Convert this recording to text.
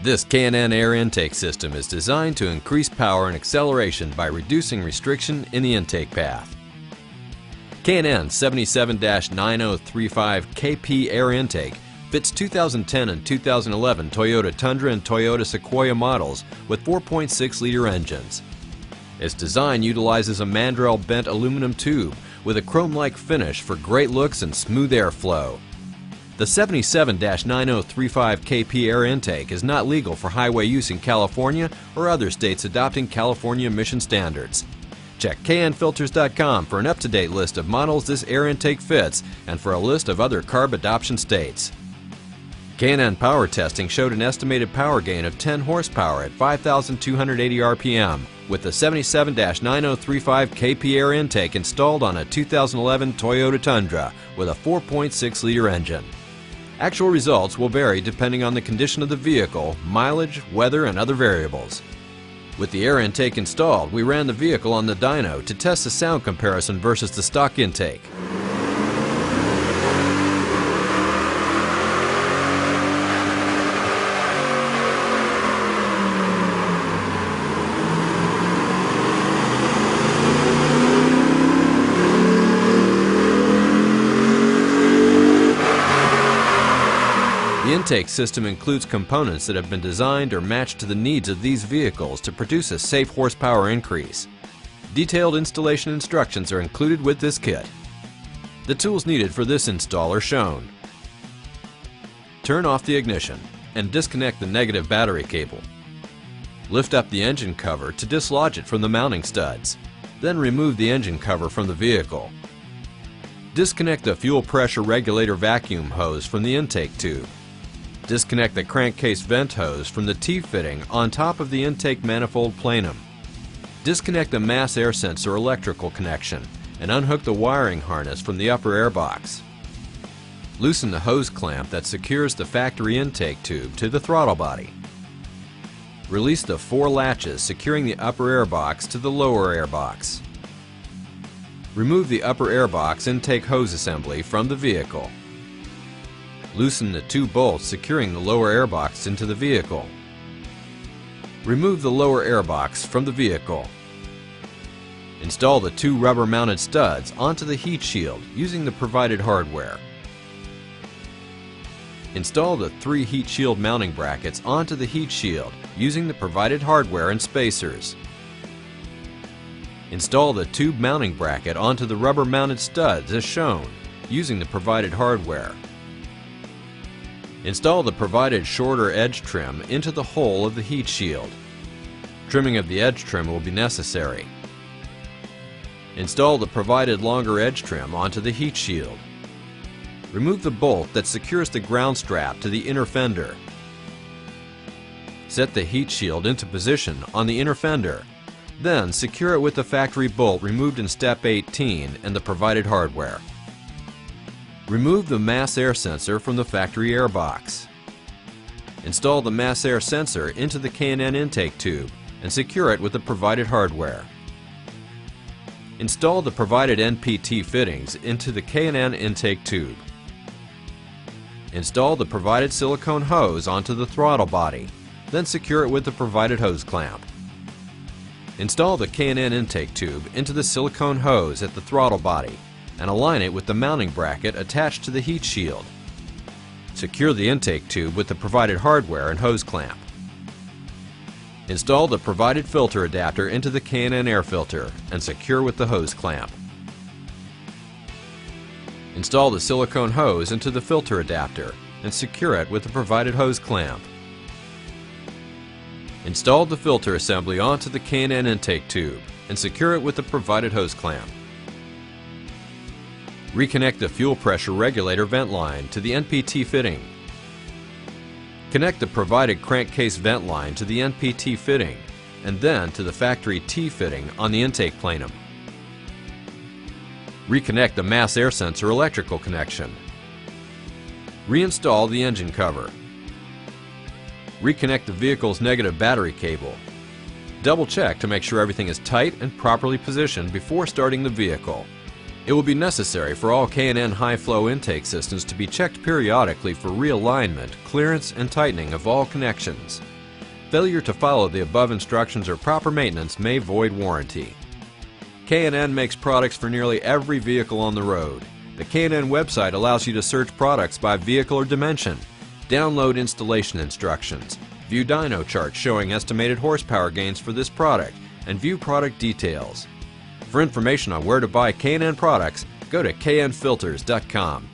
This K&N air intake system is designed to increase power and acceleration by reducing restriction in the intake path. K&N 77-9035 KP air intake fits 2010 and 2011 Toyota Tundra and Toyota SEQUOIA models with 4.6-liter engines. Its design utilizes a mandrel bent aluminum tube with a chrome-like finish for great looks and smooth airflow. The 77-9035 KP air intake is not legal for highway use in California or other states adopting California emission standards. Check knfilters.com for an up-to-date list of models this air intake fits and for a list of other CARB adoption states. K&N power testing showed an estimated power gain of 10 horsepower at 5,280 RPM with the 77-9035 KP air intake installed on a 2011 Toyota Tundra with a 4.6-liter engine. Actual results will vary depending on the condition of the vehicle, mileage, weather, and other variables. With the air intake installed, we ran the vehicle on the dyno to test the sound comparison versus the stock intake. The intake system includes components that have been designed or matched to the needs of these vehicles to produce a safe horsepower increase. Detailed installation instructions are included with this kit. The tools needed for this install are shown. Turn off the ignition and disconnect the negative battery cable. Lift up the engine cover to dislodge it from the mounting studs. Then remove the engine cover from the vehicle. Disconnect the fuel pressure regulator vacuum hose from the intake tube. Disconnect the crankcase vent hose from the T-fitting on top of the intake manifold plenum. Disconnect the mass air sensor electrical connection and unhook the wiring harness from the upper air box. Loosen the hose clamp that secures the factory intake tube to the throttle body. Release the 4 latches securing the upper air box to the lower air box. Remove the upper air box intake hose assembly from the vehicle. Loosen the 2 bolts securing the lower air box into the vehicle. Remove the lower air box from the vehicle. Install the 2 rubber-mounted studs onto the heat shield using the provided hardware. Install the 3 heat shield mounting brackets onto the heat shield using the provided hardware and spacers. Install the tube mounting bracket onto the rubber-mounted studs as shown using the provided hardware. Install the provided shorter edge trim into the hole of the heat shield. Trimming of the edge trim will be necessary. Install the provided longer edge trim onto the heat shield. Remove the bolt that secures the ground strap to the inner fender. Set the heat shield into position on the inner fender. Then secure it with the factory bolt removed in step 18 and the provided hardware. Remove the mass air sensor from the factory air box. Install the mass air sensor into the K&N intake tube and secure it with the provided hardware. Install the provided NPT fittings into the K&N intake tube. Install the provided silicone hose onto the throttle body, then secure it with the provided hose clamp. Install the K&N intake tube into the silicone hose at the throttle body and align it with the mounting bracket attached to the heat shield. Secure the intake tube with the provided hardware and hose clamp. Install the provided filter adapter into the K&N air filter and secure with the hose clamp. Install the silicone hose into the filter adapter and secure it with the provided hose clamp. Install the filter assembly onto the K&N intake tube and secure it with the provided hose clamp. Reconnect the fuel pressure regulator vent line to the NPT fitting. Connect the provided crankcase vent line to the NPT fitting and then to the factory T fitting on the intake plenum. Reconnect the mass air sensor electrical connection. Reinstall the engine cover. Reconnect the vehicle's negative battery cable. Double check to make sure everything is tight and properly positioned before starting the vehicle. It will be necessary for all K&N high-flow intake systems to be checked periodically for realignment, clearance, and tightening of all connections. Failure to follow the above instructions or proper maintenance may void warranty. K&N makes products for nearly every vehicle on the road. The K&N website allows you to search products by vehicle or dimension, download installation instructions, view dyno charts showing estimated horsepower gains for this product, and view product details. For information on where to buy K&N products, go to knfilters.com.